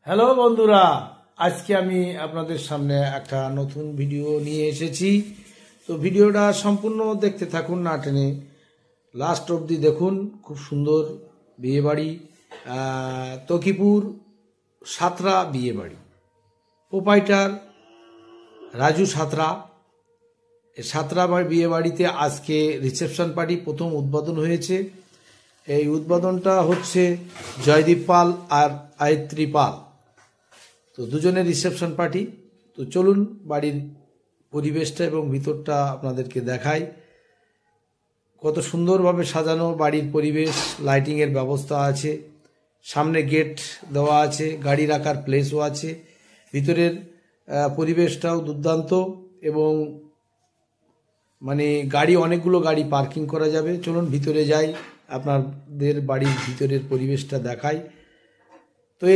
Hello বন্ধুরা, আজকে আমি আপনাদের সামনে একটা নতুন ভিডিও নিয়ে এসেছি। তো ভিডিওটা সম্পূর্ণ দেখতে থাকুন, না টেনে লাস্ট অবধি দেখুন। খুব সুন্দর বিয়েবাড়ি, তকিপুর সাঁতরা বিয়েবাড়ি। প্রোপাইটার রাজু সাঁতরা। সাঁতরা বিয়েবাড়িতে আজকে রিসেপশন পার্টি প্রথম উদ্বোধন হয়েছে। এই উদ্বোধনটা হচ্ছে জয়দীপ পাল আর আয়ত্রী পাল, তো দুজনের রিসেপশন পার্টি। তো চলুন বাড়ির পরিবেশটা এবং ভিতরটা আপনাদেরকে দেখাই। কত সুন্দরভাবে সাজানো বাড়ির পরিবেশ, লাইটিংয়ের ব্যবস্থা আছে, সামনে গেট দেওয়া আছে, গাড়ি রাখার প্লেসও আছে। ভিতরের পরিবেশটাও দুর্দান্ত এবং গাড়ি, অনেকগুলো গাড়ি পার্কিং করা যাবে। চলুন ভিতরে যাই, আপনাদের বাড়ির ভিতরের পরিবেশটা দেখাই।